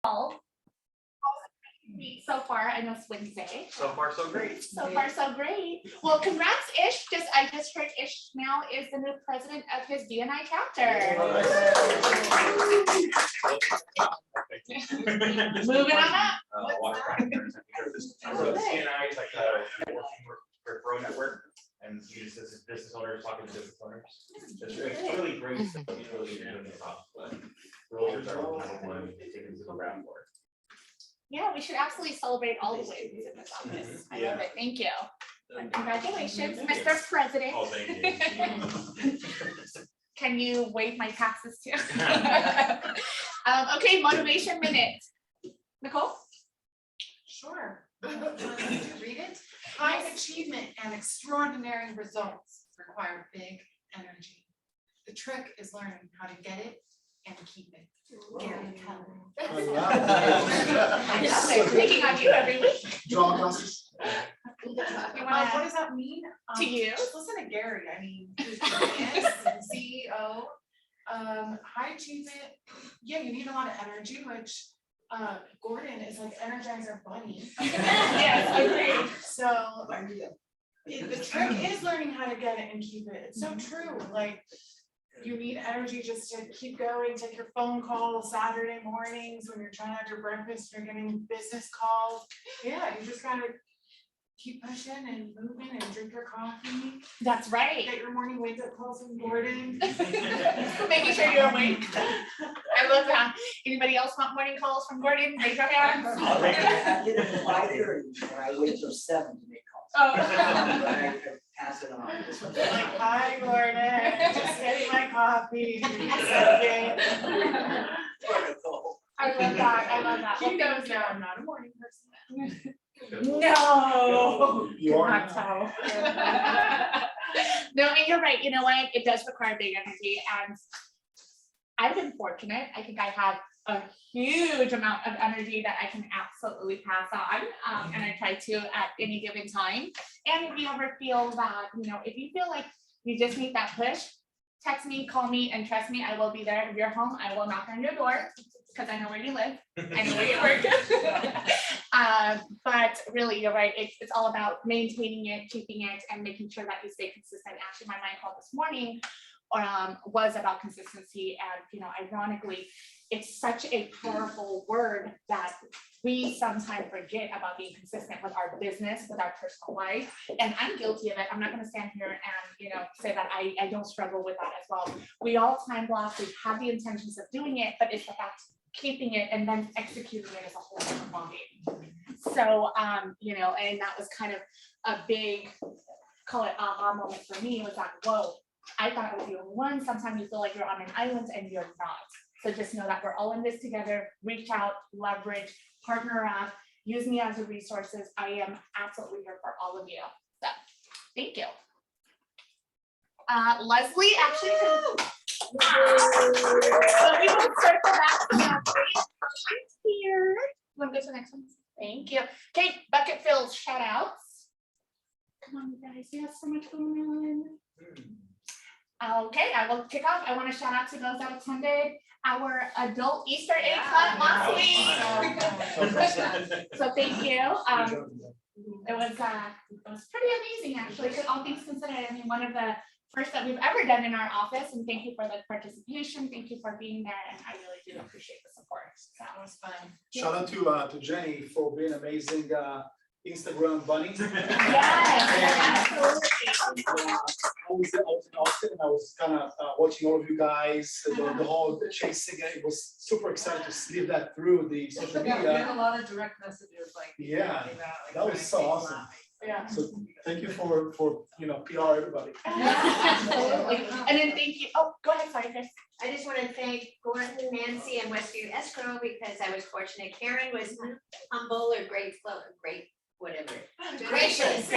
So far, I know it's Wednesday. So far, so great. So far, so great. Well, congrats, Ish. I just heard Ish now is the new president of his BNI chapter. Moving on up. So BNI is like a networking referral network, and you just as business owners talking to business owners. It's really great stuff. It's really doing the top, but realtors are number one taking to the ground for it. Yeah, we should absolutely celebrate all the wins in this office. I love it. Thank you. And congratulations, Mr. President. Oh, thank you. Can you waive my taxes too? Okay, motivation minute. Nicole? Sure. Want me to read it? High achievement and extraordinary results require big energy. The trick is learning how to get it and keep it. Gary Keller. I love it. Picking on you every week. Drama classes. You What wanna, does that mean? to you? Just listen to Gary. I mean, he's the CEO. High achievement. Yeah, you need a lot of energy, which Gordon is like Energizer Bunny. Yes, agreed. So the trick is learning how to get it and keep it. It's so true. Like, you need energy just to keep going, take your phone calls Saturday mornings when you're trying to have your breakfast, you're getting business calls. Yeah, you just gotta keep pushing and moving and drink your coffee. That's right. Get your morning wake up calls from Gordon. Making sure you're awake. I love that. Anybody else want morning calls from Gordon? Raise your hand. I get it at 5:30, and I wait till 7 to make calls. Oh. I pass it on. Like, hi Gordon, just getting my coffee. I love that. I love that. He knows now I'm not a morning person. No. You are Not now. so. No, and you're right. You know what? It does require big energy, and I've been fortunate. I think I have a huge amount of energy that I can absolutely pass on, and I try to at any given time. And if you ever feel that, if you feel like you just need that push, text me, call me, and trust me, I will be there. If you're home, I will knock on your door because I know where you live. I know where you work. But really, you're right. It's all about maintaining it, keeping it, and making sure that you stay consistent. Actually, my mind call this morning was about consistency, and ironically, it's such a powerful word that we sometimes forget about being consistent with our business, with our personal life. And I'm guilty of it. I'm not going to stand here and say that I don't struggle with that as well. We all time block. We have the intentions of doing it, but it's about keeping it and then executing it as a whole different body. So and that was kind of a big, call it aha moment for me. Was like, whoa, I thought I was the only one. Sometimes you feel like you're on an island and you're not. So just know that we're all in this together. Reach out, leverage, partner up, use me as a resources. I am absolutely here for all of you. So thank you. Leslie, actually, so we will circle back to that. Here. You want to go to the next one? Thank you. Okay, bucket fills, shout outs. Come on, you guys. You have so much going on. Okay, I will kick off. I want to shout out to those that attended our adult Easter egg hunt last week. So thank you. It was pretty amazing, actually, all things considered. I mean, one of the first that we've ever done in our office, and thank you for the participation. Thank you for being there, and I really do appreciate the support. So that was fun. Shout out to Jenny for being amazing Instagram bunny. Yes, absolutely. I was in Austin and I was kind of watching all of you guys, the whole chasing. It was super excited to sleeve that through the social We media. had a lot of direct messages like. Yeah, that was so awesome. Yeah. So thank you for PR everybody. Absolutely. And then thank you. Oh, go ahead, sorry, Chris. I just want to thank Gordon, Nancy, and Westview Escrow because I was fortunate. Karen was humble or grateful, whatever. Gracious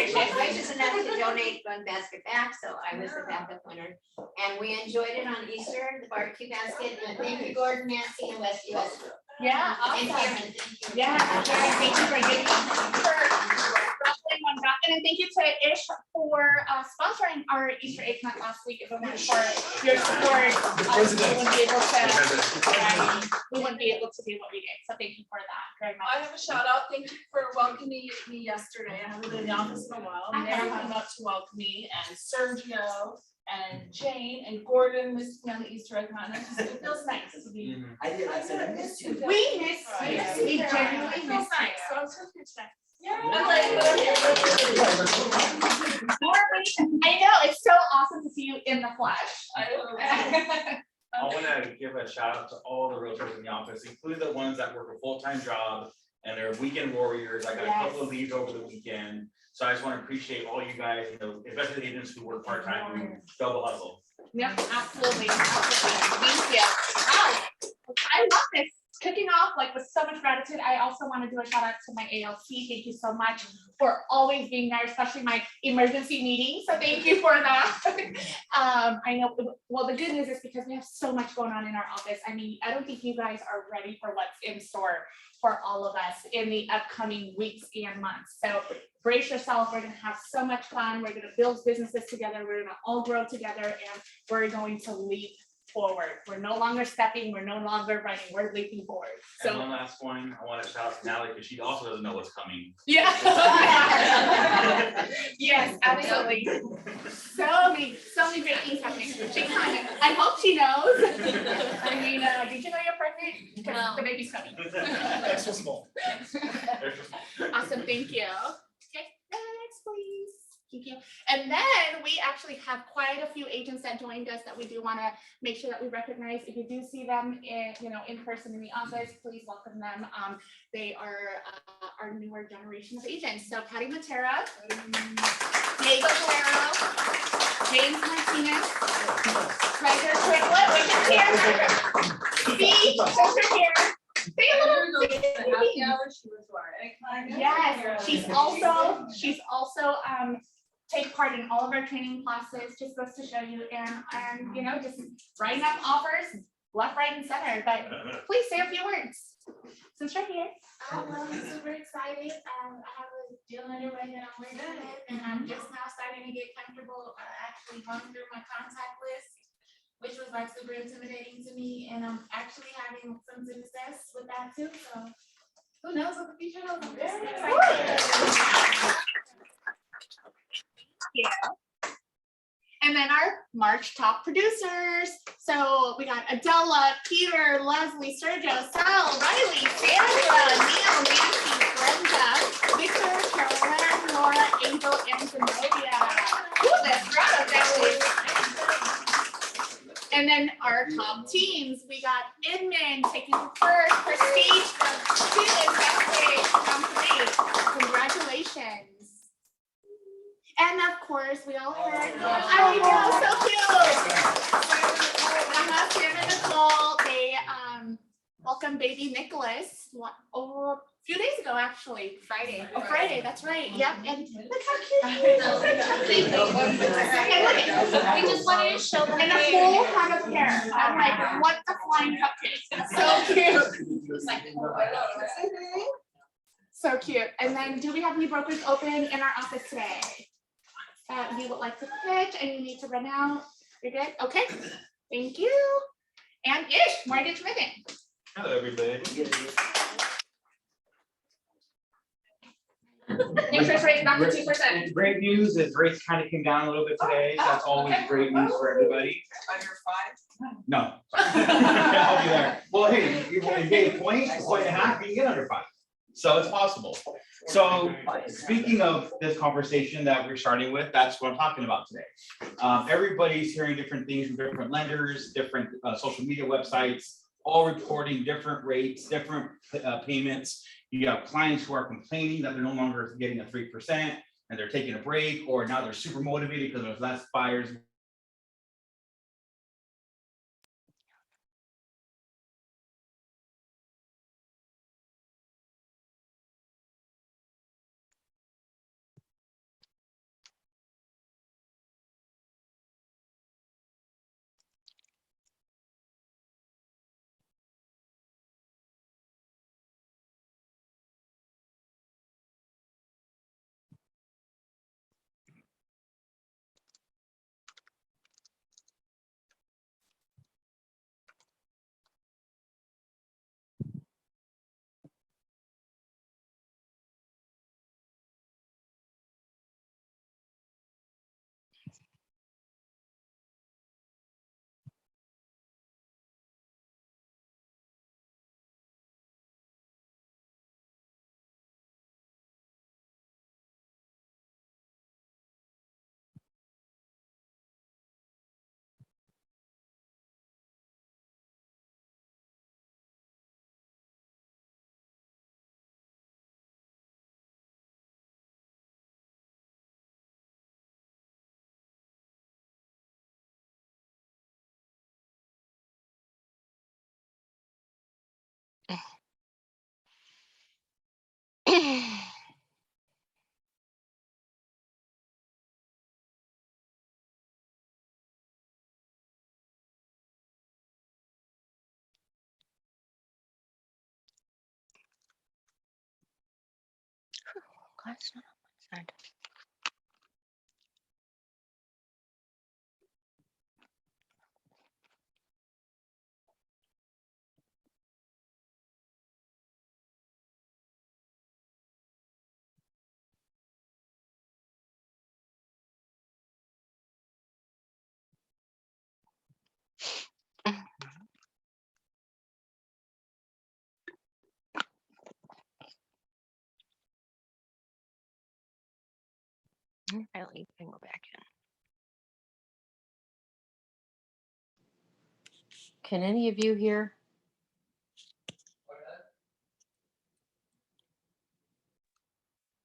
enough to donate one basket back, so I was the backup winner. And we enjoyed it on Easter, the barbecue basket. And thank you, Gordon, Nancy, and Westview Escrow. Yeah, And awesome. Karen, thank you. Yeah, Karen, thank you for giving for ruffling my everyone back. And then thank you to Ish for sponsoring our Easter egg hunt last week. If it weren't for your support, we wouldn't be able to do what we did. So thank you for that very much. I have a shout out. Thank you for welcoming me yesterday. I haven't been in the office in a while. Mary came up to welcome me, and Sergio and Jane and Gordon missed me on the Easter egg hunt. It feels nice to be. I did, I said, I missed you. We miss I you. miss We you. genuinely It feels miss you. nice. So I'm so good today. I know, it's so awesome to see you in the flesh. I wanna give a shout out to all the realtors in the office, including the ones that work a full-time job and they're weekend warriors. I got a couple of leaves over the weekend. So I just wanna appreciate all you guys, especially the agents who work part-time, who double hustle. Yep, absolutely, thank you. Wow, I love this. Kicking off like with so much gratitude. I also want to do a shout out to my ALC. Thank you so much for always being there, especially my emergency meetings. So thank you for that. I know, well, the good news is because we have so much going on in our office. I mean, I don't think you guys are ready for what's in store for all of us in the upcoming weeks and months. So brace yourself. We're going to have so much fun. We're going to build businesses together. We're going to all grow together, and we're going to leap forward. We're no longer stepping, we're no longer running, we're leaping forward. And So one last one, I want to shout out to Natalie because she also doesn't know what's coming. yeah. Yes, absolutely. So many great things happening. She kind of, I hope she knows. I mean, did you know you're pregnant? Because the baby's coming. Extra small. Awesome, thank you. Okay, next please. Thank you. And then we actually have quite a few agents that joined us that we do want to make sure that we recognize. If you do see them in person in the office, please welcome them. They are our newer generation of agents. So Patty Matera, Diego Guerrero, James Martinez, Treasure Triplet, which is here. See, Treasure here. Say a little. Yes, she's also take part in all of our training classes, just goes to show you, and just writing up offers left, right, and center. But please say a few words since you're here. I'm super excited. I have a deal underway that I'm working with, and I'm just now starting to get comfortable actually going through my contact list, which was like super intimidating to me, and I'm actually having some success with that too. So who knows what the future holds? I'm very excited. Yeah. And then our March top producers. So we got Adela, Peter, Leslie, Sergio, Sal, Riley, Sandra, Neil, Nancy, Brenda, Victor, Carolyn, Laura, Angel, and Zenobia. Ooh, that's right, family. And then our top teams, we got Inman taking first, Prestige, Susan, from 3. Congratulations. And of course, we all heard, I know, so cute. Sam and Nicole, they welcomed baby Nicholas a few days ago, actually. Friday. Oh, Friday, that's right. Yep. And look how cute he is. We just wanted to show them. And a full head of hair. I'm like, what the flying cupcakes. So cute. So cute. And then do we have any brokers open in our office today? You would like to pitch and you need to run out. You're good? Okay. Thank you. And Ish, mortgage commitment. Hello, everybody. Interest rate back to 2%. Great news is rates kind of came down a little bit today. That's always great news for everybody. Under 5? No. I'll be there. Well, hey, you gave a point and a half, you can get under 5. So it's possible. So speaking of this conversation that we're starting with, that's what I'm talking about today. Everybody's hearing different things from different lenders, different social media websites, all reporting different rates, different payments. You have clients who are complaining that they're no longer getting a 3% and they're taking a break, or now they're super motivated because there's less buyers Glass not on one side. I leave and go back in. Can any of you hear?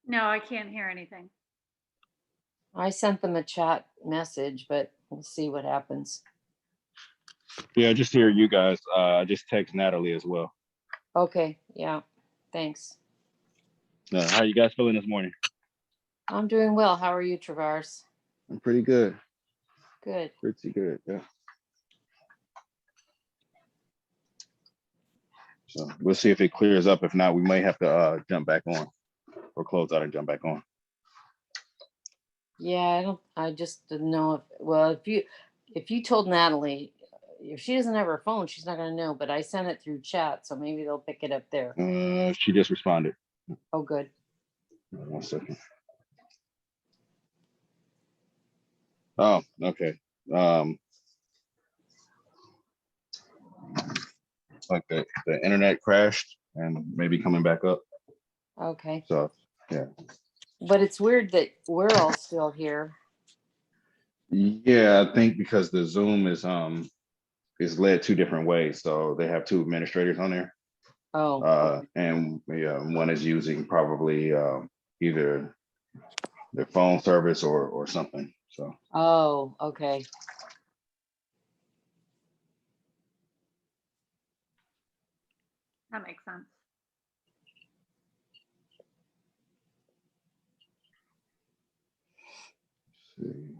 No, I can't hear anything. I sent them a chat message, but we'll see what happens. Yeah, just hear you guys. I just text Natalie as well. Okay, yeah, thanks. How you guys feeling this morning? I'm doing well. How are you, Travars? I'm pretty good. Good. Pretty good, yeah. So we'll see if it clears up. If not, we might have to jump back on or close out and jump back on. Yeah, I just didn't know if, well, if you told Natalie, if she doesn't have her phone, she's not gonna know, but I sent it through chat, so maybe they'll pick it up there. She just responded. Oh, good. 1 second. Oh, okay. Like the internet crashed and maybe coming back up. Okay. So yeah. But it's weird that we're all still here. Yeah, I think because the Zoom is led 2 different ways. So they have 2 administrators on there. Oh. Okay. And yeah, one is using probably either their phone service or something. So Oh, okay. That makes sense. let's see.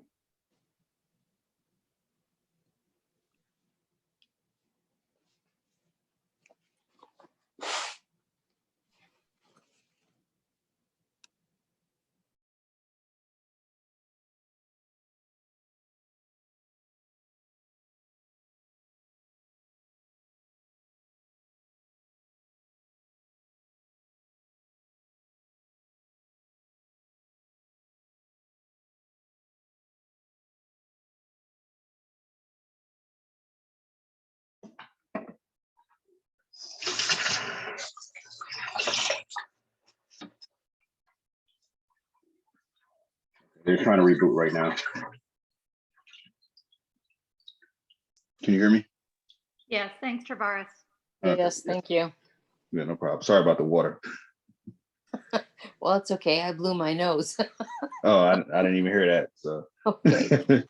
They're trying to reboot right now. Can you hear me? Yes, thanks, Travaris. Okay, Yes, yeah. thank you. Yeah, no problem. Sorry about the water. Well, it's okay. I blew my nose. Oh, I didn't even hear that. So Okay.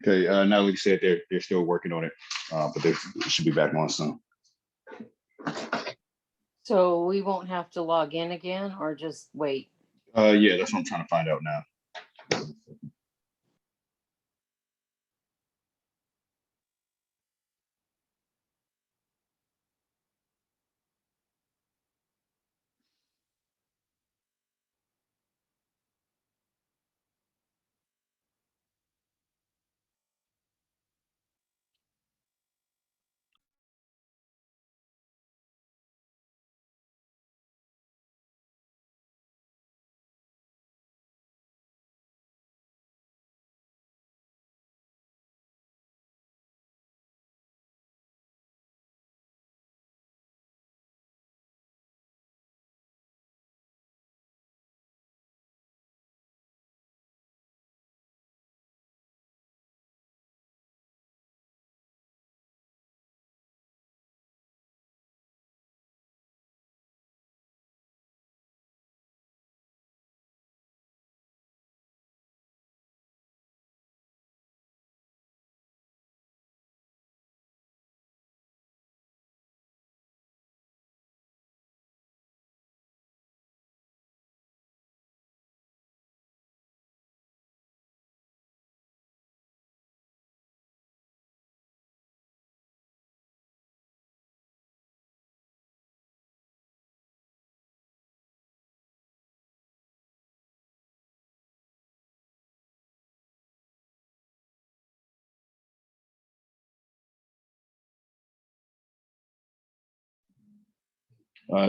Okay, Natalie said they're still working on it, but they should be back on soon. So we won't have to log in again or just wait? Yeah, that's what I'm trying to find out now.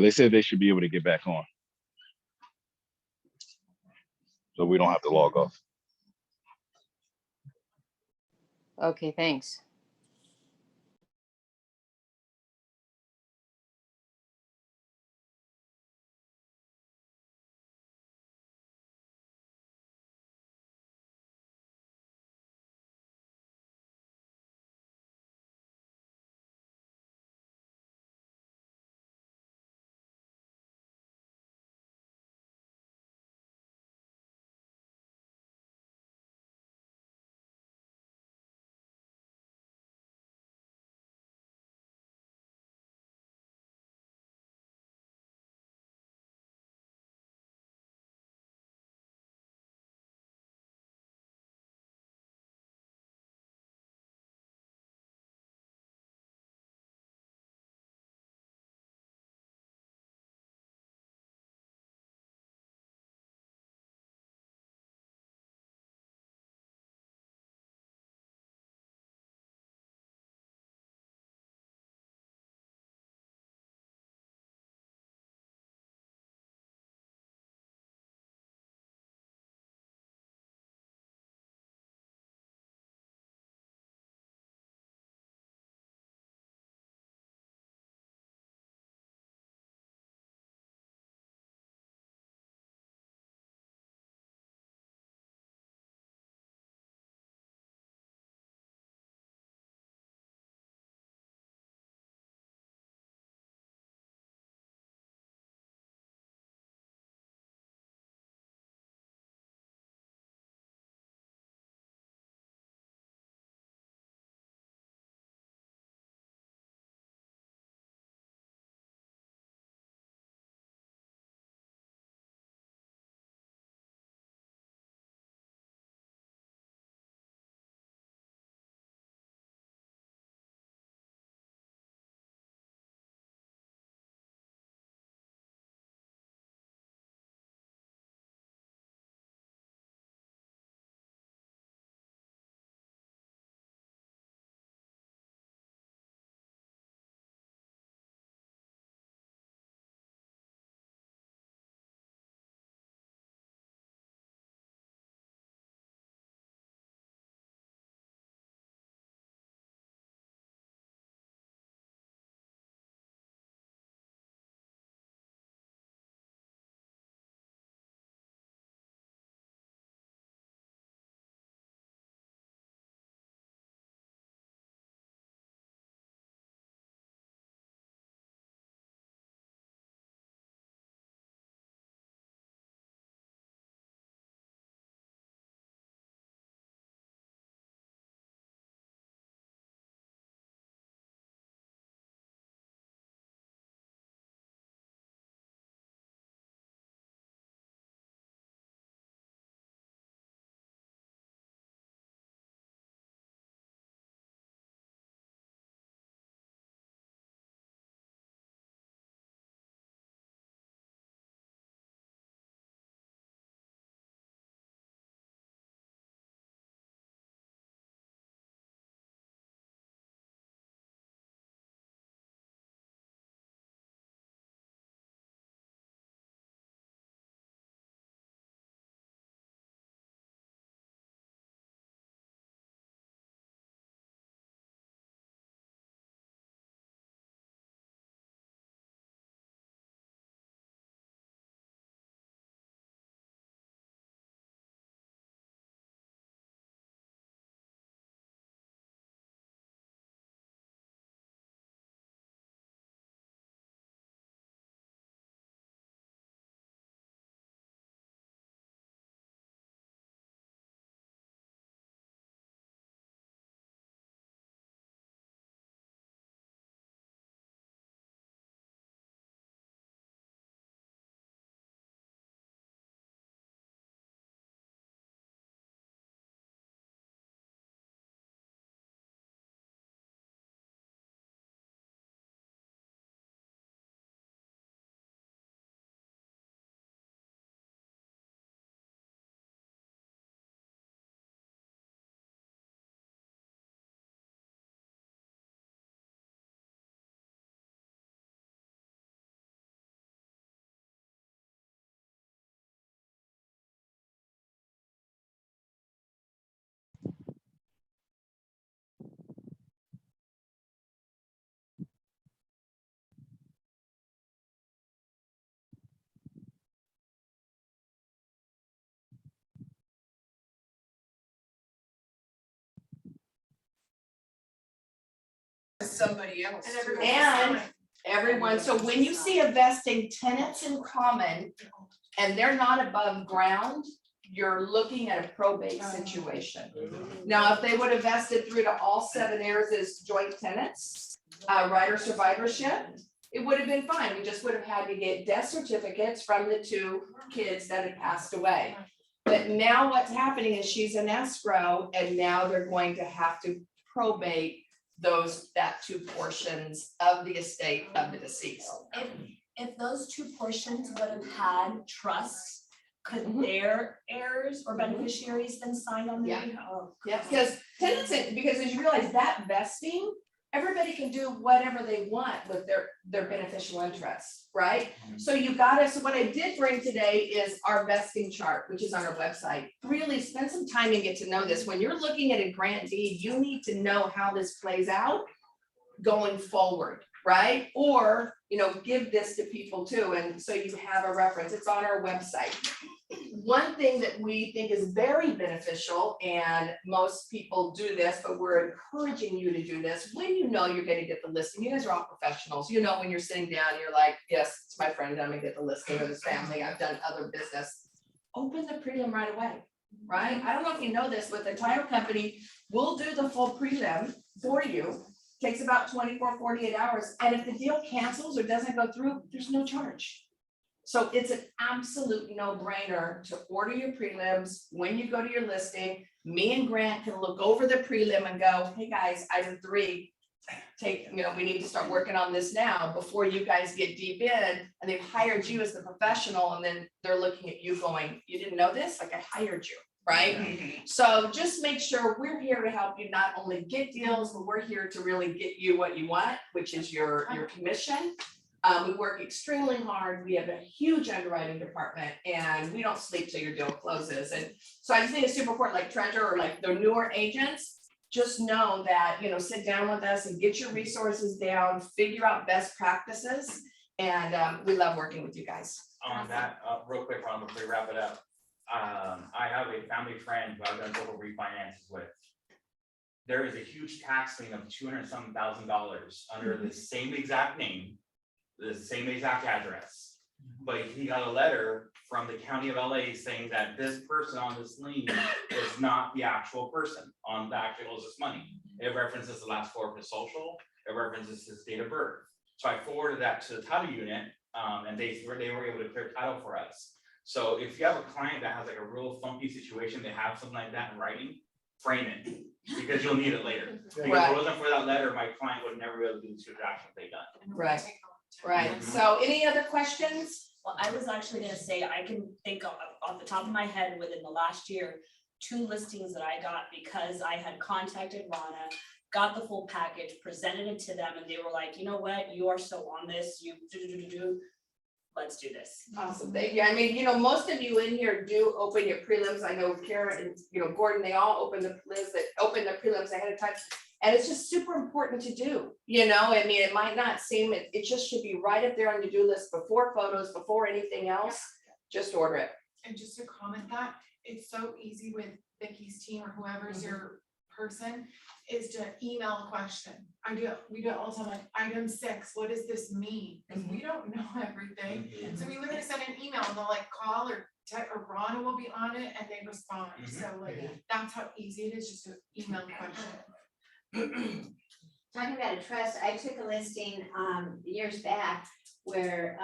They said they should be able to get back on, so we don't have to log off. Okay, thanks. somebody else. And everybody- And everyone, so when you see a vesting tenants in common and they're not above ground, you're looking at a probate situation. Now, if they would have vested through to all 7 heirs as joint tenants, right, or survivorship, it would have been fine. We just would have had to get death certificates from the 2 kids that had passed away. But now what's happening is she's in escrow and now they're going to have to probate that 2 portions of the estate of the deceased. If those 2 portions would have had trusts, could their heirs or beneficiaries then sign on the? Yeah. Oh, Yeah, because tenants, because as you realize that vesting, everybody can do whatever they want with their beneficial interest, right? So you gotta, so what I did bring today is our vesting chart, which is on our website. Really spend some time and get to know this. When you're looking at a grant deed, you need to know how this plays out going forward, right? Or, give this to people too, and so you have a reference. It's on our website. One thing that we think is very beneficial, and most people do this, but we're encouraging you to do this, when you know you're gonna get the listing. You guys are all professionals. When you're sitting down, you're like, yes, it's my friend, I'm gonna get the listing, or this family, I've done other business. Open the prelim right away, right? I don't know if you know this, but the title company will do the full prelim for you. Takes about 24, 48 hours. And if the deal cancels or doesn't go through, there's no charge. So it's an absolute no-brainer to order your prelims. When you go to your listing, me and Grant can look over the prelim and go, hey guys, item 3, we need to start working on this now before you guys get deep in, and they've hired you as the professional, and then they're looking at you going, you didn't know this? Like, I hired you, right? So just make sure we're here to help you not only get deals, but we're here to really get you what you want, which is your commission. We work extremely hard. We have a huge underwriting department, and we don't sleep till your deal closes. And so I just think it's super important, like treasurer or like the newer agents, just know that, sit down with us and get your resources down, figure out best practices. And we love working with you guys. On that, real quick, Ron, before we wrap it up. I have a family friend who I've done several refinances with. There is a huge tax lien of $200,000 under the same exact name, the same exact address. But he got a letter from the county of LA saying that this person on this lien is not the actual person on the actual owes this money. It references the last 4 of his social, it references his date of birth. So I forwarded that to the title unit, and they were able to clear title for us. So if you have a client that has like a real funky situation, they have something like that in writing, frame it, because you'll need it later. Because if it wasn't for that letter, my client would never be able to do the 2 actions they done. Right. So any other questions? Well, I was actually gonna say, I can think off the top of my head within the last year, 2 listings that I got because I had contacted Rana, got the full package, presented it to them, and they were like, you know what, you are so on this, let's do this. Awesome, thank you. I mean, most of you in here do open your prelims. I know Karen and, Gordon, they all open the prelims ahead of time. And it's just super important to do, I mean, it might not seem, it just should be right up there on your to-do list before photos, before anything else, just order it. And just to comment that, it's so easy with Vicky's team or whoever's your person, is to email a question. We do it all the time, like item 6, what does this mean? Because we don't know everything. So we literally send an email and they'll like call or text, or Rana will be on it and they respond. So that's how easy it is, just to email the question. Talking about a trust, I took a listing years back where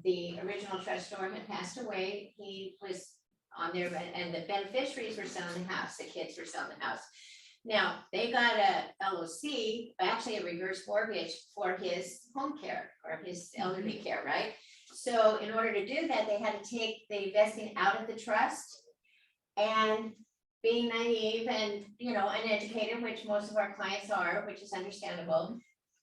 the original trustor had passed away. He was on there, and the beneficiaries were selling the house, the kids were selling the house. Now, they got a LOC, actually a reverse mortgage for his home care or his elderly care, right? So in order to do that, they had to take the vesting out of the trust. And being naive and, uneducated, which most of our clients are, which is understandable,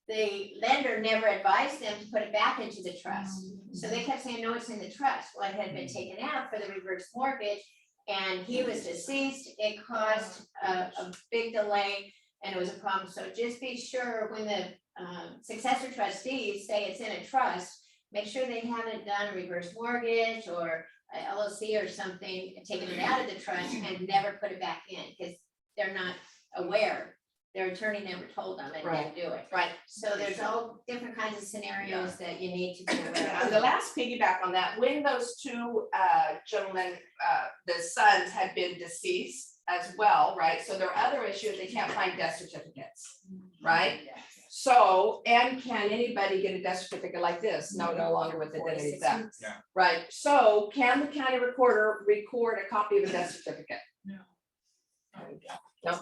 the lender never advised them to put it back into the trust. So they kept saying, no, it's in the trust. Well, it had been taken out for the reverse mortgage, and he was deceased. It caused a big delay, and it was a problem. So just be sure when the successor trustees say it's in a trust, make sure they haven't done a reverse mortgage or a LLC or something, taking it out of the trust and never put it back in, because they're not aware their attorney never told them and Right. didn't do it. Right. So there's all different kinds of scenarios that you need to be aware And of. the last piggyback on that, when those two gentlemen, the sons had been deceased as well, right? So their other issue is they can't find death certificates, right? So, and can anybody get a death certificate like this? No, no longer with identity theft. Yeah. Right, so can the county recorder record a copy of a death certificate? No. No,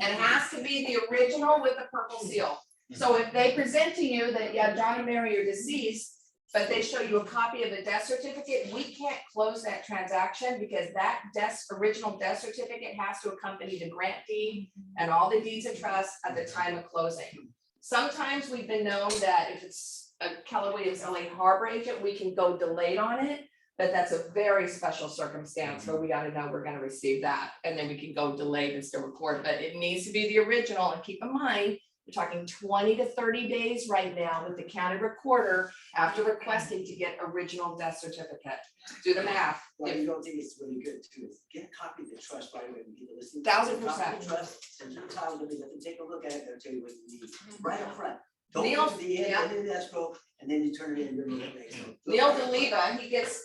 and it has to be the original with the purple seal. So if they present to you that, yeah, John and Mary are deceased, but they show you a copy of the death certificate, we can't close that transaction because that original death certificate has to accompany the grant deed and all the deeds of trust at the time of closing. Sometimes we've been known that if it's a Keller Williams LA Harbor agent, we can go delayed on it. But that's a very special circumstance where we gotta know we're gonna receive that, and then we can go delayed and still record, but it needs to be the original, and keep in mind, we're talking 20 to 30 days right now with the county recorder after requesting to get original death certificate. Do the math. Well, you don't think it's really good too, is get a copy of the trust right away, we get the listing. 1000%. Trust, send your title to me, let them take a look at it, they'll tell you what you need, right up front. Don't Neil, go to the yeah. end of the escrow, and then you turn it in, you're moving it. So- Neil DeLeva, he has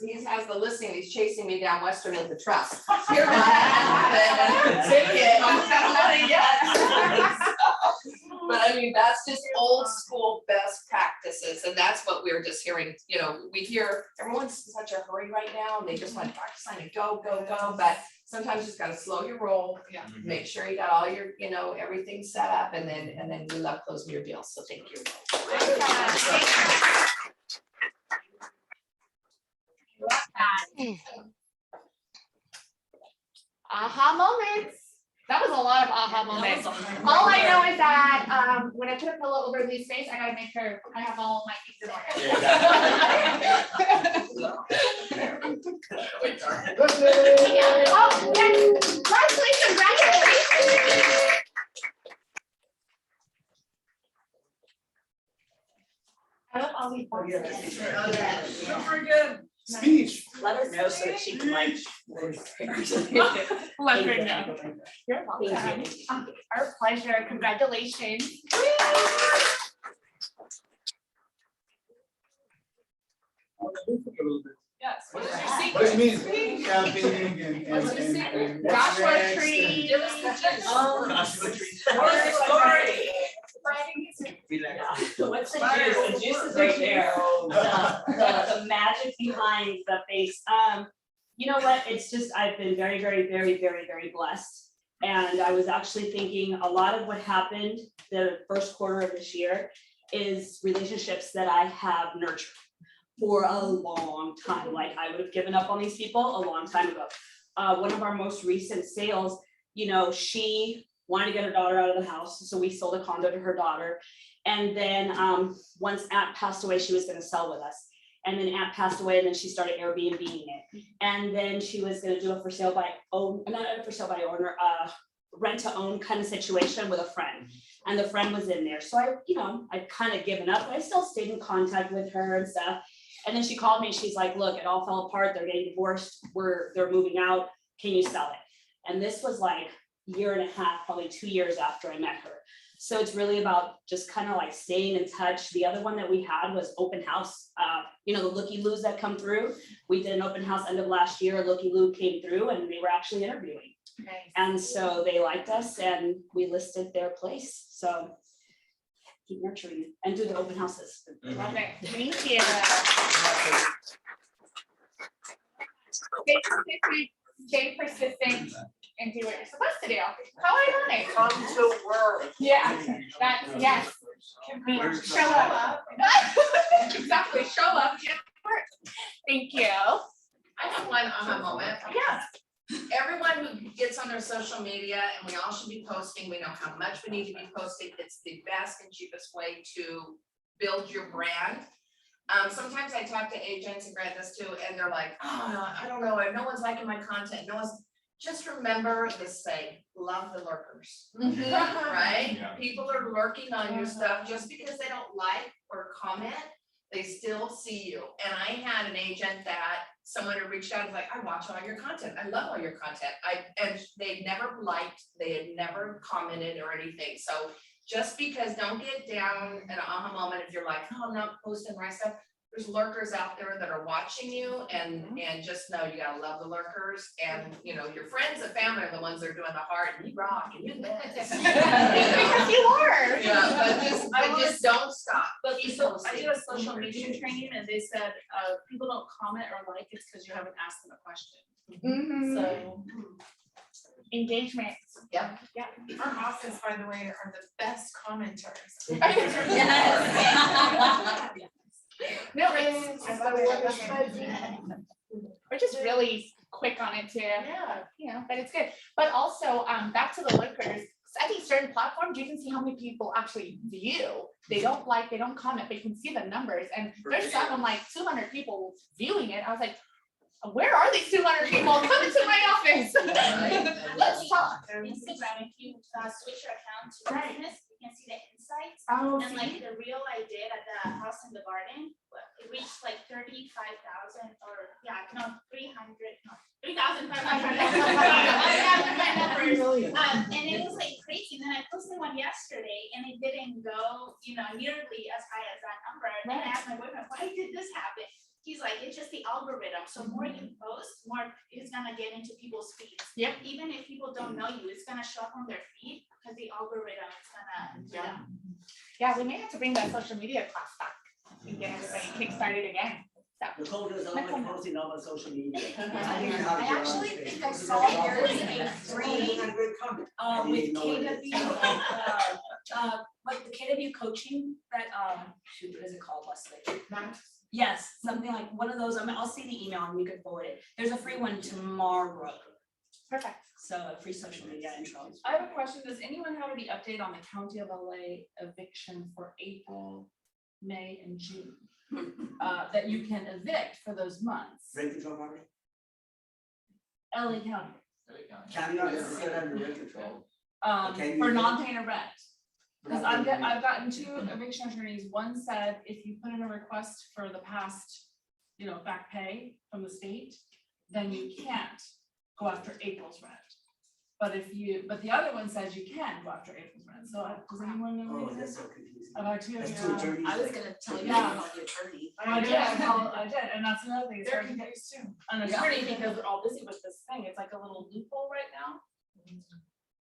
the listing, he's chasing me down Western with the trust. Here, I have it, and ticket, I'm not it yet. But I mean, that's just old school best practices, and that's what we're just hearing, you know, we hear everyone's in such a hurry right now, and they just want DocuSign and go, but sometimes you just gotta slow your roll. Yeah. Make sure you got all your, you know, everything set up, and then we love closing your deals, so thank you. Aha moments. That was a lot of aha moments. All I know is that when I put a pillow over Lee's face, I gotta make sure I have all my things in order. Oh, Leslie, congratulations. I love all these boxes. Super good. Speech. Let her know so that she can like. Let her know. You're welcome. Our pleasure. Congratulations. Yes. What is your What does it secret? mean? Camping and What's your secret? and what's Joshua next and- Tree. Give us the gist. Joshua Tree. What's the story? What's the juice? The juice is right there. The magic behind the face. You know what? It's just, I've been very, very, very, very, very blessed. And I was actually thinking a lot of what happened the first quarter of this year is relationships that I have nurtured for a long time. Like I would have given up on these people a long time ago. One of our most recent sales, you know, she wanted to get her daughter out of the house, so we sold a condo to her daughter. And then once Aunt passed away, she was gonna sell with us. And then Aunt passed away, and then she started Airbnb-ing it. And then she was gonna do a for sale by own, not a for sale by owner, rent to own kind of situation with a friend. And the friend was in there. So I'd kind of given up, but I still stayed in contact with her and stuff. And then she called me and she's like, look, it all fell apart. They're getting divorced. They're moving out. Can you sell it? And this was like a year and a half, probably 2 years after I met her. So it's really about just kind of like staying in touch. The other one that we had was open house. The looky-loos that come through. We did an open house end of last year. A looky-loo came through and they were actually interviewing. Nice. And so they liked us and we listed their place. So keep nurturing it and do the open houses. Love it. Thank you. Stay persistent and do what you're supposed to do. How ironic. Come to work. Yeah, yes. Show up. Exactly, show up, get work. Thank you. I have one aha moment. Yeah. Everyone who gets on their social media, and we all should be posting, we know how much we need to be posting, it's the best and cheapest way to build your brand. Sometimes I talk to agents and grant this too, and they're like, oh, I don't know, no one's liking my content, just remember this saying, love the lurkers. Right? Yeah. People are lurking on your stuff, just because they don't like or comment, they still see you. And I had an agent that someone had reached out and like, I watch all your content, I love all your content, and they never liked, they had never commented or anything, so just because, don't get down an aha moment if you're like, oh, I'm not posting the right stuff. There's lurkers out there that are watching you, and just know you gotta love the lurkers, and you know, your friends and family are the ones that are doing the hard, and you rock, and you this. Because you are. Yeah, but just don't stop. But Keep so I posting. did a social media training and they said, people don't comment or like, it's because you haven't asked them a question. Mhm. So. Engagement. Yeah. Yeah. Our bosses, by the way, are the best commenters. No, we're just really quick on it too. Yeah. You know, but it's good. But also, back to the lurkers, I think certain platforms, you can see how many people actually view. They don't like, they don't comment, but you can see the numbers. And there's some like 200 people viewing it. I was like, where are these 200 people? Come into my office. Let's talk. Instagram, if you switch your account to Right. business, you can see the insights. Oh, And like the reel I did at the house in the garden, it reached like 35,000 or no, 3,500. And it was like crazy. And then I posted one yesterday and it didn't go, nearly as high as that number. And I asked my boyfriend, why did this happen? He's like, it's just the algorithm. So more you post, more it's gonna get into people's feeds. Yeah. Even if people don't know you, it's gonna show up on their feed because the algorithm is gonna. Yeah, we may have to bring that social media class back and get everybody kick-started again. Nicole does all my posting on my social media. I actually think I saw yours a free, with KW, like the KW coaching that, shoot, what is it called, Leslie? Yes, something like one of those, I'll see the email and you can forward it. There's a free one tomorrow. Perfect. So a free social media intro. I have a question. Does anyone have any update on the County of LA eviction for April, May, and June? That you can evict for those months? Rent control property? LA County. County is still under rent control. For non-paying rent. Because I've gotten 2 eviction attorneys. One said if you put in a request for the past, back pay from the state, then you can't go after April's rent. But the other one says you can go after April's rent. So does anyone know? Oh, that's so confusing. About 2 That's 2 attorneys. I was gonna tell you Yeah. about the attorney. I did, and that's another thing. It's hard to get an attorney because they're all busy with this thing. It's like a little loophole right now.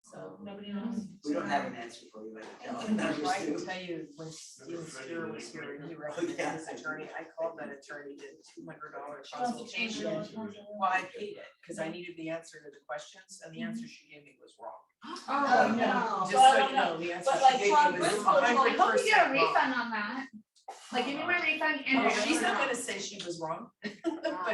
So nobody knows. We don't have an answer for you right now. I can tell you, when Steven Spear was here and he recommended his attorney, I called that attorney, did $200 consultation. Well, I paid it, because I needed the answer to the questions, and the answer she gave me was wrong. Oh, no. Just so you know, the answer But like, she gave Tom, me was I hope you get a 100% wrong. refund on that. Like, give me my refund and. Oh, she's not gonna say she was wrong. But it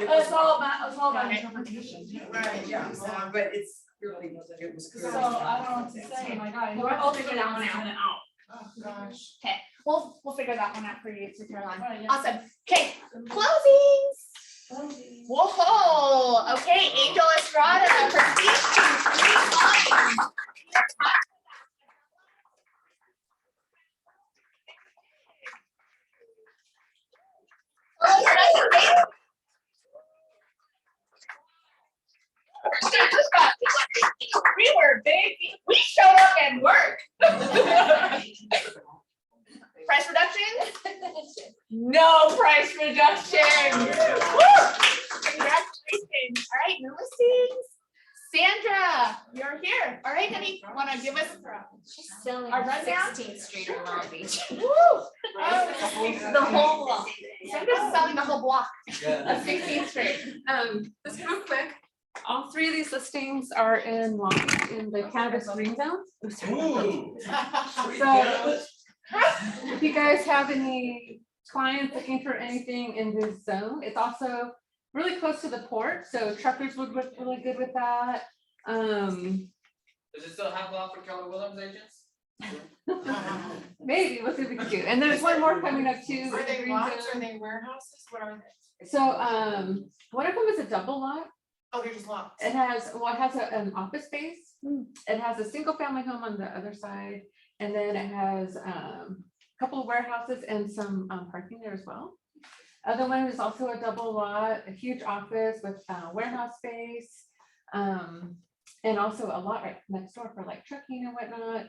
It's was all wrong. about interpretation. Right, yeah, but it's really, it was. So I don't know what to say, my God. We'll figure that one out. Oh, gosh. Okay, we'll figure that one out for you, to Caroline. Right, yeah. Awesome. Okay, closings. Whoa, okay, Angel Estrada, her speech. We were big, we showed up and worked. Price reduction? No price reduction. Woo! Congratulations. All right, new listings. Sandra, you're here. All right, honey, wanna give us She's selling a rundown? 16th Street in Long Beach. Woo! The whole block. Sandra's selling the whole block of 16th Street. Just real quick, all 3 of these listings are in the cannabis green zone. Ooh. So if you guys have any clients looking for anything in this zone, it's also really close to the port, so truckers would work really good with that. Does it still have law for Keller Williams agents? Maybe, we'll see if we can do. And there's one more coming up too. Are they green lots? zone. Are they warehouses? What are they? So one of them is a double lot. Oh, they're just lots. It has an office space. It has a single family home on the other side. And then it has a couple of warehouses and some parking there as well. Other one is also a double lot, a huge office with warehouse space. And also a lot right next door for like trucking and whatnot.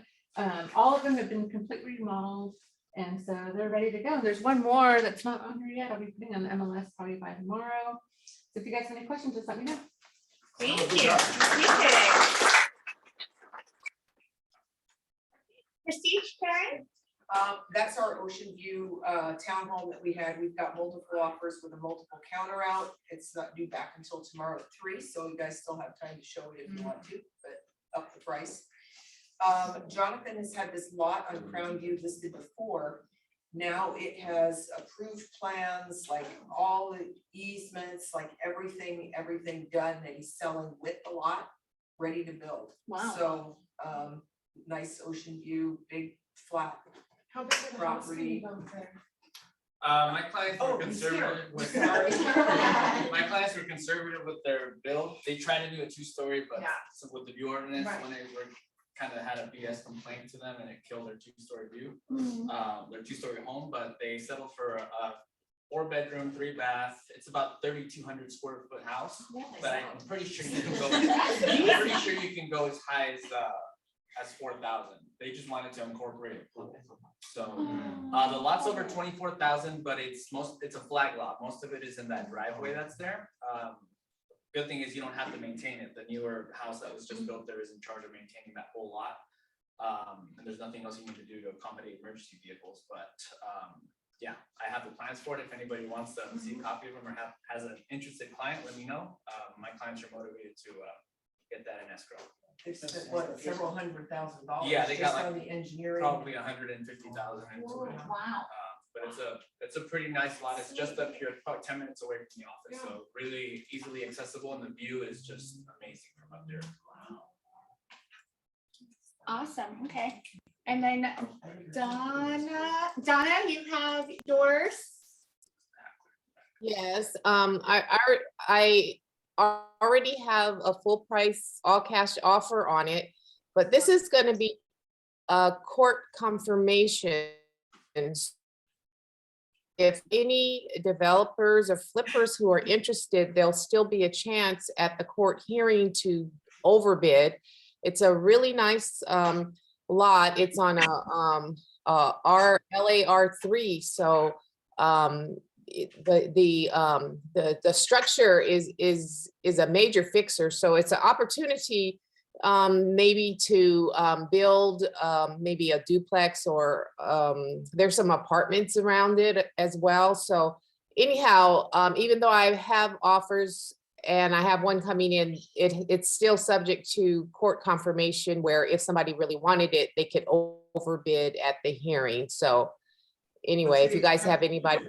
All of them have been completely remodeled. And so they're ready to go. There's one more that's not on here yet. I'll be putting on the MLS probably by tomorrow. So if you guys have any questions, just let me know. Thank you. Appreciate it. Prestige, Karen? That's our Ocean View townhome that we had. We've got multiple offers with a multiple counter out. It's not due back until tomorrow at 3, so you guys still have time to show it if you want to, but up the price. Jonathan has had this lot on Crown View listed before. Now it has approved plans, like all the easements, like everything done that he's selling with the lot, ready to build. Wow. So, nice Ocean View, big flat How big of a house can you property. build there? My clients Oh, were he's here. conservative with, Sorry. my clients were conservative with their build. They tried to do a 2-story, but Yeah. so with the view ordinance, Right. when they were kind of had a BS complaint to them and it killed their 2-story view. Their 2-story home, but they settled for a 4-bedroom, 3-bath. It's about 3,200 square foot house, but I'm pretty sure you can go. I'm pretty sure you can go as high as 4,000. They just wanted to incorporate a pool. So the lot's over 24,000, but it's a flag lot. Most of it is in that driveway that's there. Good thing is you don't have to maintain it. The newer house that was just built there is in charge of maintaining that whole lot. And there's nothing else you need to do to accommodate emergency vehicles, but yeah, I have the plans for it. If anybody wants to see a copy of them or has an interested client, let me know. My clients are motivated to get that in escrow. They spent what, several $100,000. Yeah, they got just like on the engineering. probably 150,000 into it. Wow. But it's a pretty nice lot. It's just up here, it's about 10 minutes away from the office, so really easily accessible, and the view is just amazing from up there. Awesome. Okay. And then Donna, you have yours. Yes, I already have a full price, all cash offer on it, but this is gonna be a court confirmation. If any developers or flippers who are interested, there'll still be a chance at the court hearing to overbid. It's a really nice lot. It's on a LAR3, so the structure is a major fixer, so it's an opportunity maybe to build maybe a duplex, or there's some apartments around it as well. So anyhow, even though I have offers and I have one coming in, it's still subject to court confirmation, where if somebody really wanted it, they could overbid at the hearing. So anyway, if you guys have anybody.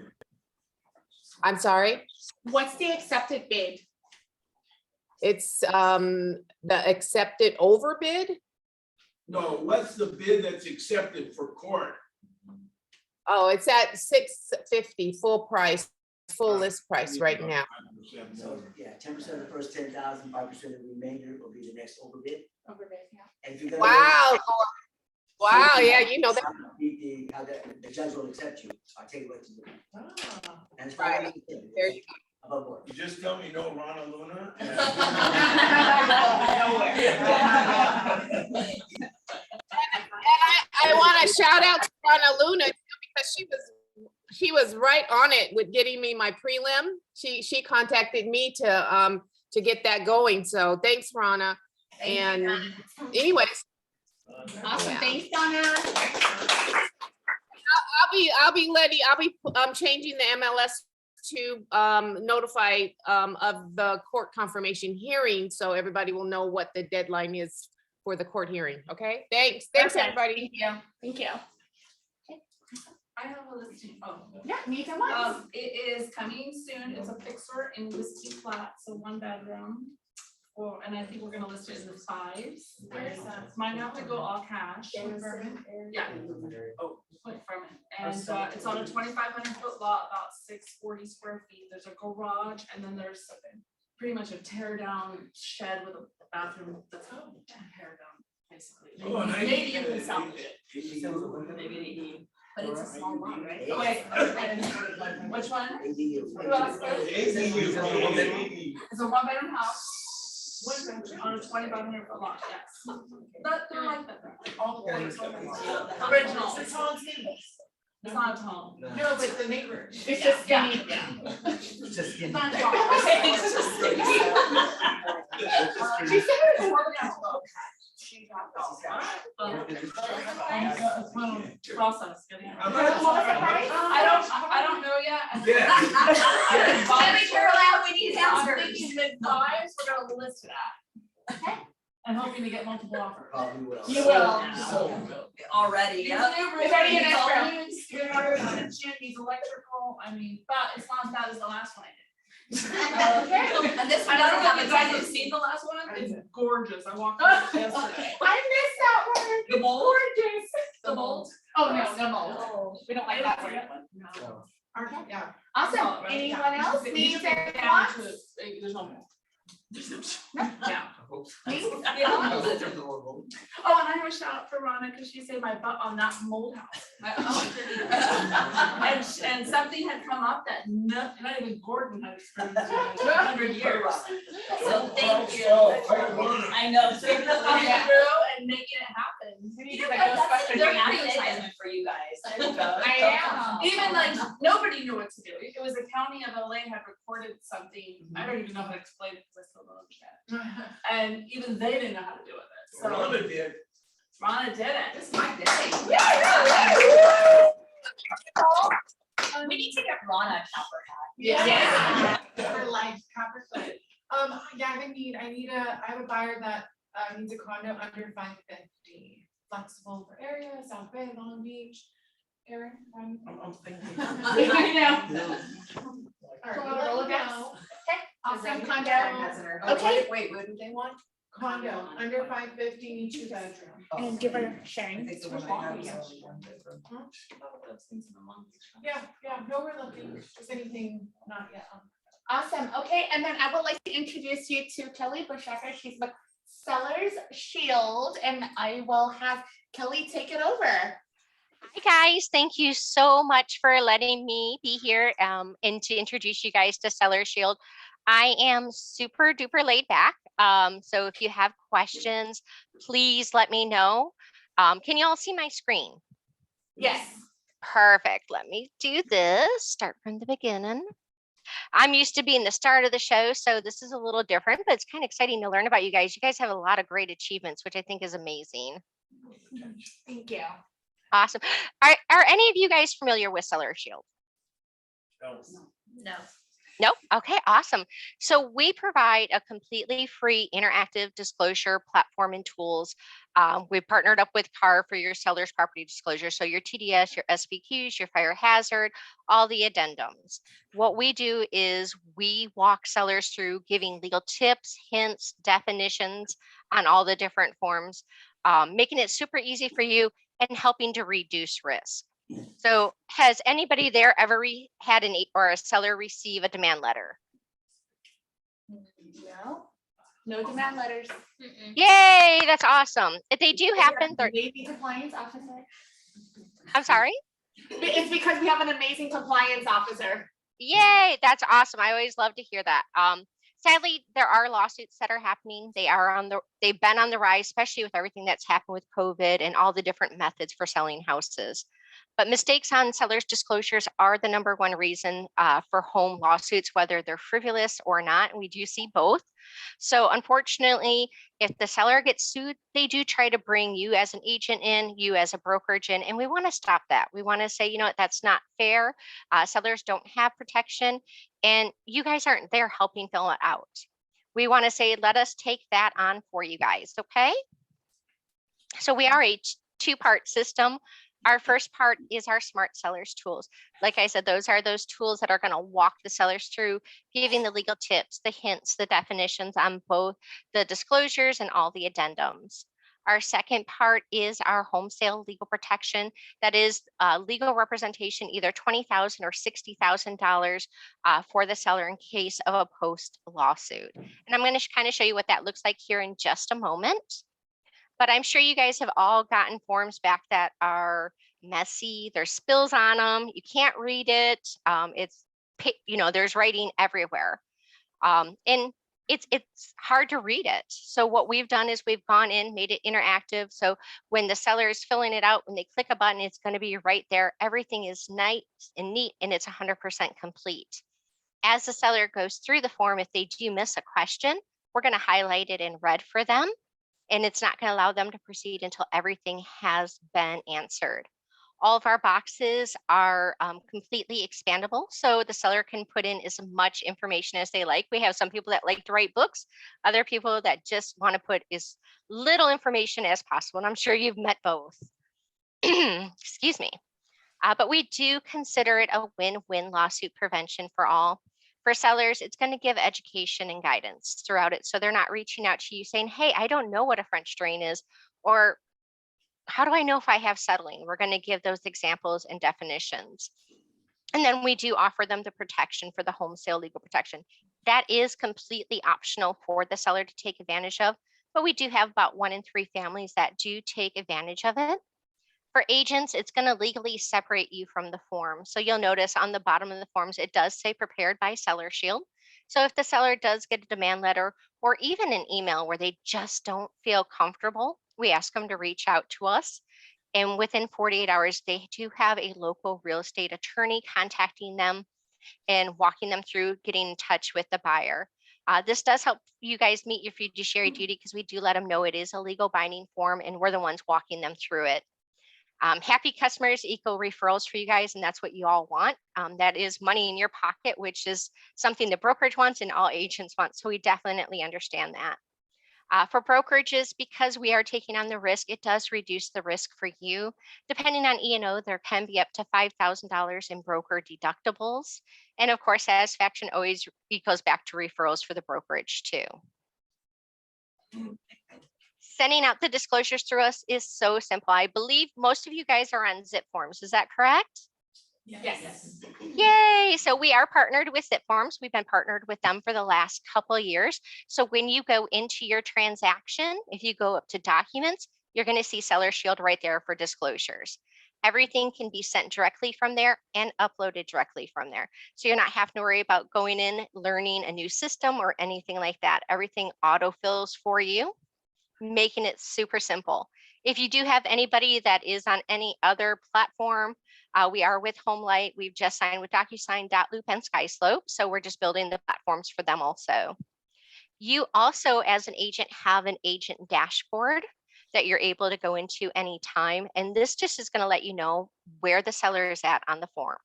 I'm sorry? What's the accepted bid? It's the accepted overbid. No, what's the bid that's accepted for court? Oh, it's at $650 full price, full list price right now. So, yeah, 10% of the first 10,000, 5% of the remainder will be the next overbid. Overbid, yeah. And if you're gonna. Wow. Wow, yeah, you know that. The judge will accept you. I'll tell you what to do. And it's Right. right. There you Above board. You just tell me no Rana Luna. I want to shout out to Rana Luna too, because she was right on it with getting me my prelim. She contacted me to get that going. So thanks, Rana. And anyways. Awesome. Yeah. Thanks, Donna. I'll be changing the MLS to notify of the court confirmation hearing, so everybody will know what the deadline is for the court hearing. Okay, thanks. Thanks, Perfect. everybody. Thank you. Thank you. I have a listing, Yeah, me too. Once. It is coming soon. It's a fixer in Whiskey Flat, so 1 bedroom. And I think we're gonna list it in the 5s. Where's that? Might have to go all cash. Yeah. Oh, Point from it. And it's on a 2,500 foot lot, about 640 square feet. There's a garage, and then there's pretty much a tear down shed with a bathroom that's tear down, basically. Oh, nice. Maybe you can salvage it. Maybe an AD. But it's a small lot, right? Yeah. Wait, which one? Who else? It's a 1-bedroom house. On a 2,500 foot lot, yes. But they're like that, all the ways. Original. It's all tables. It's not a home. No, but the neighbor. It's just skinny. It's not tall. It's just skinny. She said it was working out. Process. Getting it. I don't know yet. Yeah. Debbie Carol, we need I'm answers. thinking mid-fives, we're gonna list that. Okay. I'm hoping to get multiple offers. Probably will. You will. Already, yeah. It's already in escrow. Needs electrical, I mean, but it's not as bad as the last one I did. Okay. And this I one don't doesn't know have if a you guys have tenant. seen the last one, it's gorgeous, I walked on it yesterday. I missed that word. The mold? Gorgeous. The mold? Oh, no, no mold. We don't like that word. Okay, yeah. Awesome. Anyone else? Needs or wants? There's no mold. Yeah. Please? Oh, and I have a shout out for Rhonda because she saved my butt on that mold house. And something had come up that not even Gordon had experienced in 100 years. So thank you. I know, so you're coming through and making it happen. We need to like go special They're training. advertisement for you guys. I am. Even like, nobody knew what to do. It was the county of LA had recorded something, I don't even know how to explain it because I still don't understand. And even they didn't know how to do it. So Rhonda did. Rhonda did it. It's my day. We need to get Rhonda a copper hat. Yeah. For life, copper foot. Yeah, I have a buyer that needs a condo under 550. Flexible for area, South Bay, Long Beach. Aaron? I'm thinking. I know. All Cool, right, roll we'll it let down. you know. Awesome condo. Oh, Okay. wait, what did they want? Condo, under 550, need 2-bedroom. And give her I sharing. think the one I have is only 1 bedroom. Yeah, no, we're looking, just anything not yet. Awesome. Okay, and then I would like to introduce you to Kelly Buschaker. She's with Seller's Shield, and I will have Kelly take it over. Hi guys, thank you so much for letting me be here and to introduce you guys to Seller Shield. I am super duper laid back. So if you have questions, please let me know. Can you all see my screen? Yes. Perfect. Let me do this. Start from the beginning. I'm used to being the start of the show, so this is a little different, but it's kind of exciting to learn about you guys. You guys have a lot of great achievements, which I think is amazing. Thank you. Awesome. Are any of you guys familiar with Seller Shield? No. No? Okay, awesome. So we provide a completely free interactive disclosure platform and tools. We've partnered up with CAR for your seller's property disclosure. So your TDS, your SVQs, your fire hazard, all the addendums. What we do is we walk sellers through giving legal tips, hints, definitions on all the different forms, making it super easy for you and helping to reduce risk. So has anybody there ever had a seller receive a demand letter? No. No demand letters. Yay, that's awesome. If they do happen, Maybe compliance officer. I'm sorry? It's because we have an amazing compliance officer. Yay, that's awesome. I always love to hear that. Sadly, there are lawsuits that are happening. They've been on the rise, especially with everything that's happened with COVID and all the different methods for selling houses. But mistakes on sellers' disclosures are the #1 reason for home lawsuits, whether they're frivolous or not. And we do see both. So unfortunately, if the seller gets sued, they do try to bring you as an agent in, you as a brokerage in, and we want to stop that. We want to say, you know what, that's not fair. Sellers don't have protection, and you guys aren't there helping fill it out. We want to say, let us take that on for you guys, okay? So we are a two-part system. Our first part is our smart sellers tools. Like I said, those are those tools that are going to walk the sellers through, giving the legal tips, the hints, the definitions on both the disclosures and all the addendums. Our second part is our home sale legal protection. That is legal representation, either $20,000 or $60,000 for the seller in case of a post lawsuit. And I'm going to kind of show you what that looks like here in just a moment. But I'm sure you guys have all gotten forms back that are messy. There's spills on them. You can't read it. There's writing everywhere. And it's hard to read it. So what we've done is we've gone in, made it interactive. So when the seller is filling it out, when they click a button, it's going to be right there. Everything is nice and neat, and it's 100% complete. As the seller goes through the form, if they do miss a question, we're going to highlight it in red for them, and it's not going to allow them to proceed until everything has been answered. All of our boxes are completely expandable, so the seller can put in as much information as they like. We have some people that like to write books, other people that just want to put as little information as possible, and I'm sure you've met both. Excuse me. But we do consider it a win-win lawsuit prevention for all. For sellers, it's going to give education and guidance throughout it, so they're not reaching out to you saying, hey, I don't know what a French drain is, or how do I know if I have settling? We're going to give those examples and definitions. And then we do offer them the protection for the home sale legal protection. That is completely optional for the seller to take advantage of, but we do have about 1 in 3 families that do take advantage of it. For agents, it's going to legally separate you from the form. So you'll notice on the bottom of the forms, it does say prepared by Seller Shield. So if the seller does get a demand letter or even an email where they just don't feel comfortable, we ask them to reach out to us. And within 48 hours, they do have a local real estate attorney contacting them and walking them through getting in touch with the buyer. This does help you guys meet your fiduciary duty because we do let them know it is a legal binding form and we're the ones walking them through it. Happy customers equal referrals for you guys, and that's what you all want. That is money in your pocket, which is something the brokerage wants and all agents want. So we definitely understand that. For brokerages, because we are taking on the risk, it does reduce the risk for you. Depending on E&O, there can be up to $5,000 in broker deductibles. And of course, satisfaction always equals back to referrals for the brokerage too. Sending out the disclosures through us is so simple. I believe most of you guys are on zip forms. Is that correct? Yes. Yay. So we are partnered with zip forms. We've been partnered with them for the last couple of years. So when you go into your transaction, if you go up to documents, you're going to see Seller Shield right there for disclosures. Everything can be sent directly from there and uploaded directly from there. So you're not having to worry about going in, learning a new system or anything like that. Everything autofills for you, making it super simple. If you do have anybody that is on any other platform, we are with HomeLight. We've just signed with DocuSign, Loop, and SkySlope. So we're just building the platforms for them also. You also, as an agent, have an agent dashboard that you're able to go into anytime. And this just is going to let you know where the seller is at on the form.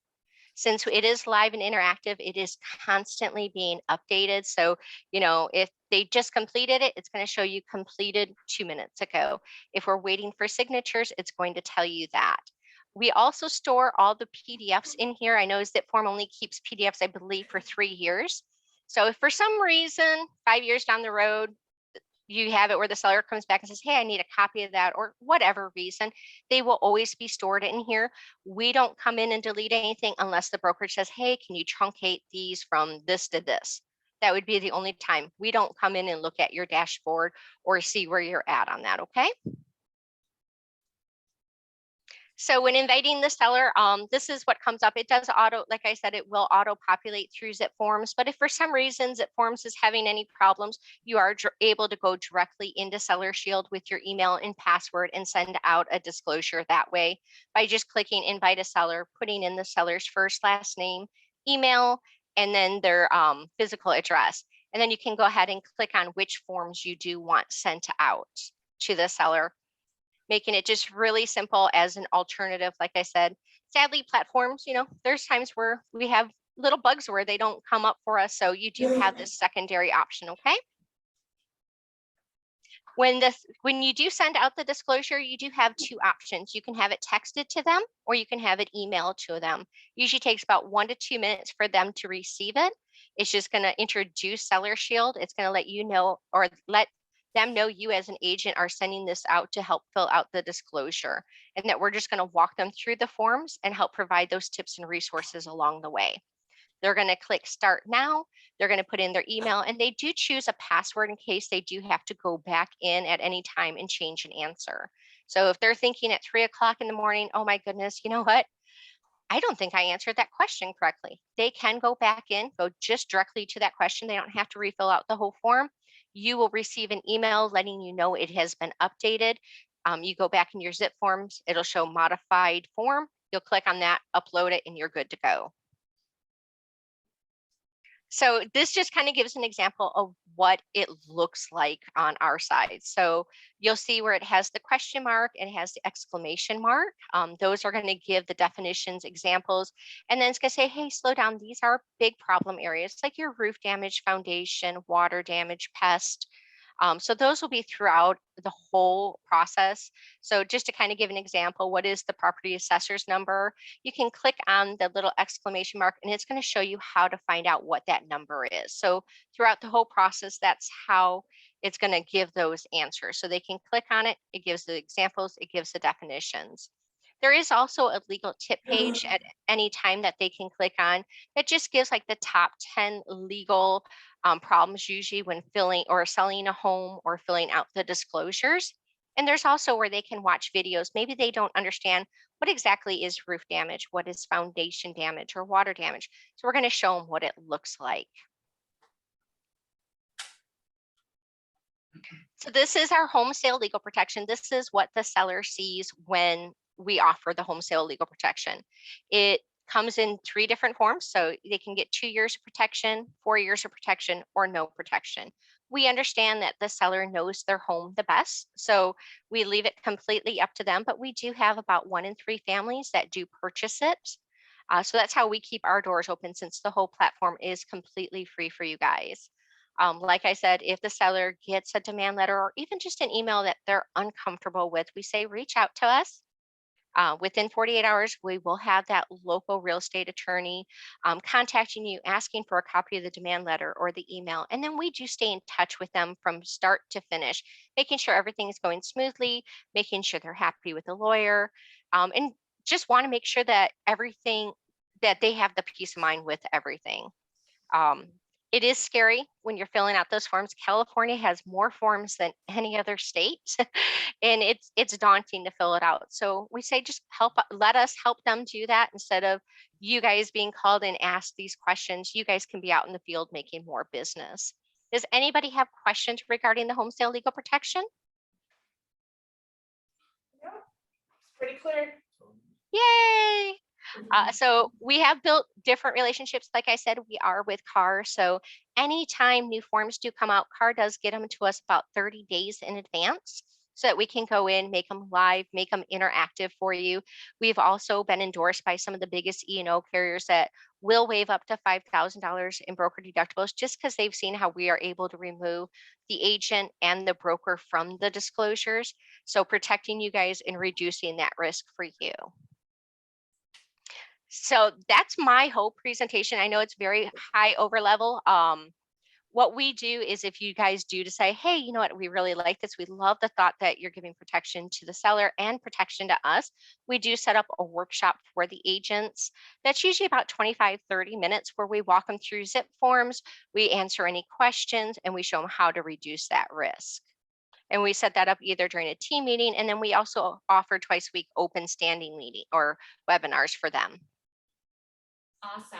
Since it is live and interactive, it is constantly being updated. So, if they just completed it, it's going to show you completed 2 minutes ago. If we're waiting for signatures, it's going to tell you that. We also store all the PDFs in here. I know ZipForm only keeps PDFs, I believe, for 3 years. So if for some reason, 5 years down the road, you have it where the seller comes back and says, hey, I need a copy of that, or whatever reason, they will always be stored in here. We don't come in and delete anything unless the brokerage says, hey, can you truncate these from this to this? That would be the only time. We don't come in and look at your dashboard or see where you're at on that, okay? So when inviting the seller, this is what comes up. It does auto, like I said, it will auto populate through zip forms. But if for some reason zip forms is having any problems, you are able to go directly into Seller Shield with your email and password and send out a disclosure that way by just clicking invite a seller, putting in the seller's first, last name, email, and then their physical address. And then you can go ahead and click on which forms you do want sent out to the seller, making it just really simple as an alternative. Like I said, sadly, platforms, there's times where we have little bugs where they don't come up for us. So you do have this secondary option, okay? When you do send out the disclosure, you do have 2 options. You can have it texted to them or you can have it emailed to them. Usually takes about 1 to 2 minutes for them to receive it. It's just going to introduce Seller Shield. It's going to let you know, or let them know you as an agent are sending this out to help fill out the disclosure, and that we're just going to walk them through the forms and help provide those tips and resources along the way. They're going to click start now. They're going to put in their email, and they do choose a password in case they do have to go back in at any time and change an answer. So if they're thinking at 3 o'clock in the morning, oh my goodness, you know what? I don't think I answered that question correctly. They can go back in, go just directly to that question. They don't have to refill out the whole form. You will receive an email letting you know it has been updated. You go back in your zip forms, it'll show modified form. You'll click on that, upload it, and you're good to go. So this just kind of gives an example of what it looks like on our side. So you'll see where it has the question mark, it has the exclamation mark. Those are going to give the definitions, examples, and then it's going to say, hey, slow down. These are big problem areas like your roof damage, foundation, water damage, pest. So those will be throughout the whole process. So just to kind of give an example, what is the property assessor's number? You can click on the little exclamation mark and it's going to show you how to find out what that number is. So throughout the whole process, that's how it's going to give those answers. So they can click on it. It gives the examples. It gives the definitions. There is also a legal tip page at any time that they can click on. It just gives like the top 10 legal problems usually when filling or selling a home or filling out the disclosures. And there's also where they can watch videos. Maybe they don't understand what exactly is roof damage, what is foundation damage or water damage. So we're going to show them what it looks like. So this is our home sale legal protection. This is what the seller sees when we offer the home sale legal protection. It comes in 3 different forms. So they can get 2 years of protection, 4 years of protection, or no protection. We understand that the seller knows their home the best. So we leave it completely up to them, but we do have about 1 in 3 families that do purchase it. So that's how we keep our doors open since the whole platform is completely free for you guys. Like I said, if the seller gets a demand letter or even just an email that they're uncomfortable with, we say reach out to us. Within 48 hours, we will have that local real estate attorney contacting you, asking for a copy of the demand letter or the email. And then we do stay in touch with them from start to finish, making sure everything is going smoothly, making sure they're happy with the lawyer, and just want to make sure that everything, that they have the peace of mind with everything. It is scary when you're filling out those forms. California has more forms than any other state, and it's daunting to fill it out. So we say just let us help them do that instead of you guys being called and asked these questions. You guys can be out in the field making more business. Does anybody have questions regarding the home sale legal protection? Yeah, pretty clear. Yay! So we have built different relationships. Like I said, we are with CAR. So anytime new forms do come out, CAR does get them to us about 30 days in advance so that we can go in, make them live, make them interactive for you. We've also been endorsed by some of the biggest E&O carriers that will waive up to $5,000 in broker deductibles just because they've seen how we are able to remove the agent and the broker from the disclosures. So protecting you guys and reducing that risk for you. So that's my whole presentation. I know it's very high over level. What we do is if you guys do decide, hey, you know what, we really like this. We love the thought that you're giving protection to the seller and protection to us. We do set up a workshop for the agents. That's usually about 25, 30 minutes where we walk them through zip forms. We answer any questions and we show them how to reduce that risk. And we set that up either during a team meeting. And then we also offer twice a week open standing meeting or webinars for them. Awesome.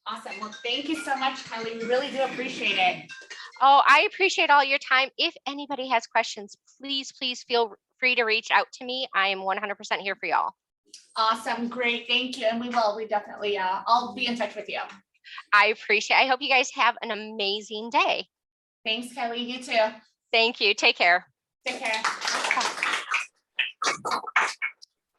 Awesome. Well, thank you so much, Kylie. We really do appreciate it. Oh, I appreciate all your time. If anybody has questions, please feel free to reach out to me. I am 100% here for y'all. Awesome. Great. Thank you. And we will. We definitely, I'll be in touch with you. I appreciate it. I hope you guys have an amazing day. Thanks, Kelly. You too. Thank you. Take care. Take care.